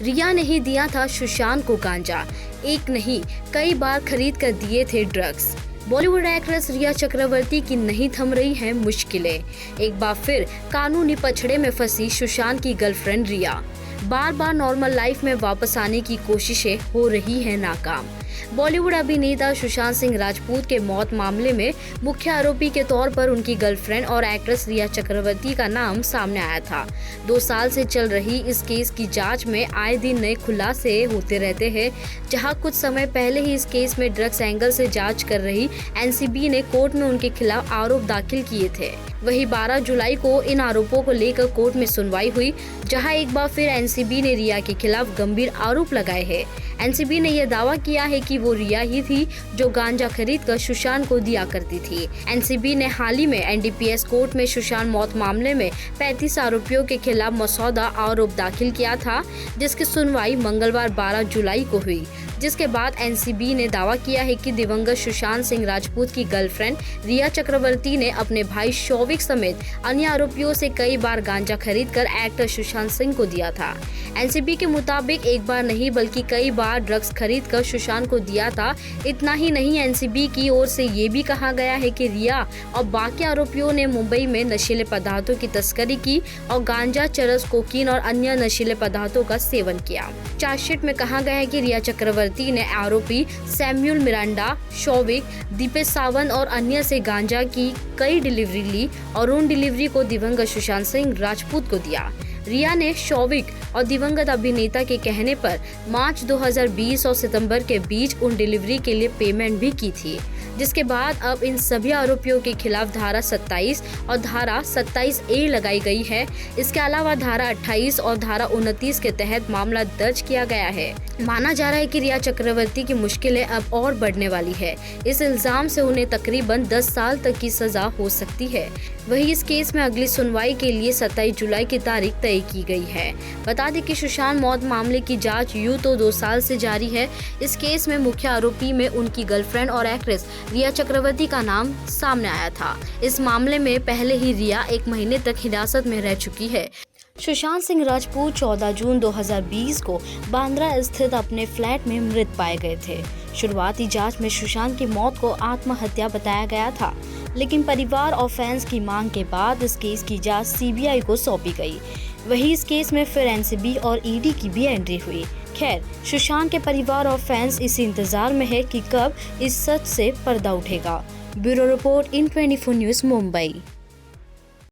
रिया ने ही दिया था सुशांत को गांजा। एक नहीं कई बार खरीद कर दिए थे ड्रग्स। बॉलीवुड एक्ट्रेस रिया चक्रवर्ती की नहीं थम रही हैं मुश्किलें। एक बार फिर कानूनी पछड़े में फंसी सुशांत की गर्लफ्रेंड रिया। बार बार नॉर्मल लाइफ में वापस आने की कोशिशें हो रही हैं नाकाम। बॉलीवुड अभिनेता सुशांत सिंह राजपूत के मौत मामले में मुख्य आरोपी के तौर पर उनकी गर्लफ्रेंड और एक्ट्रेस रिया चक्रवर्ती का नाम सामने आया था। 2 साल से चल रही इस केस की जांच में आए दिन नए खुलासे होते रहते हैं। जहां कुछ समय पहले ही इस केस में ड्रग्स एंगल से जांच कर रही एनसीबी ने कोर्ट में उनके खिलाफ आरोप दाखिल किए थे। वहीं 12 जुलाई को इन आरोपों को लेकर कोर्ट में सुनवाई हुई, जहां एक बार फिर एनसीबी ने रिया के खिलाफ गंभीर आरोप लगाए हैं। एनसीबी ने यह दावा किया है कि वो रिया ही थी जो गांजा खरीदकर सुशांत को दिया करती थी। एनसीबी ने हाल ही में एनडीपीएस कोर्ट में सुशांत मौत मामले में 35 आरोपियों के खिलाफ मसौदा आरोप दाखिल किया था, जिसकी सुनवाई मंगलवार 12 जुलाई को हुई। जिसके बाद एनसीबी ने दावा किया है कि दिवंगत सुशांत सिंह राजपूत की गर्लफ्रेंड रिया चक्रवर्ती ने अपने भाई शौविक समेत अन्य आरोपियों से कई बार गांजा खरीदकर एक्टर सुशांत सिंह को दिया था। एनसीबी के मुताबिक एक बार नहीं बल्कि कई बार ड्रग्स खरीदकर सुशांत को दिया था। इतना ही नहीं, एनसीबी की ओर से ये भी कहा गया है कि रिया और बाकी आरोपियों ने मुंबई में नशीले पदार्थों की तस्करी की और गांजा, चरस, कोकीन और अन्य नशीले पदार्थों का सेवन किया। चार्जशीट में कहा गया है कि रिया चक्रवर्ती ने आरोपी सैम्यूल मिरांडा, शौविक, दीपेश सावंत और अन्य से गांजा की कई डिलीवरी ली और उन डिलीवरी को दिवंगत सुशांत सिंह राजपूत को दिया। रिया ने शौविक और दिवंगत अभिनेता के कहने पर मार्च 2020 और सितंबर के बीच उन डिलीवरी के लिए पेमेंट भी की थी, जिसके बाद अब इन सभी आरोपियों के खिलाफ धारा 27 और धारा 27A लगाई गई है। इसके अलावा धारा 28 और धारा 29 के तहत मामला दर्ज किया गया है। माना जा रहा है कि रिया चक्रवर्ती की मुश्किलें अब और बढ़ने वाली है। इस इल्जाम से उन्हें तकरीबन 10 साल तक की सजा हो सकती है। वहीं इस केस में अगली सुनवाई के लिए 27 जुलाई की तारीख तय की गई है। बता दें कि सुशांत मौत मामले की जांच यूं तो 2 साल से जारी है। इस केस में मुख्य आरोपी में उनकी गर्लफ्रेंड और एक्ट्रेस रिया चक्रवर्ती का नाम सामने आया था। इस मामले में पहले ही रिया 1 महीने तक हिरासत में रह चुकी है। सुशांत सिंह राजपूत 14 जून 2020 को बांद्रा स्थित अपने फ्लैट में मृत पाए गए थे। शुरुआती जांच में सुशांत की मौत को आत्महत्या बताया गया था, लेकिन परिवार और फैंस की मांग के बाद इस केस की जांच सीबीआई को सौंपी गई। वहीं इस केस में फिर एनसीबी और ईडी की भी एंट्री हुई। खैर, सुशांत के परिवार और फैंस इसी इंतजार में है कि कब इस सच से पर्दा उठेगा। Bureau report, IN24 news, Mumbai.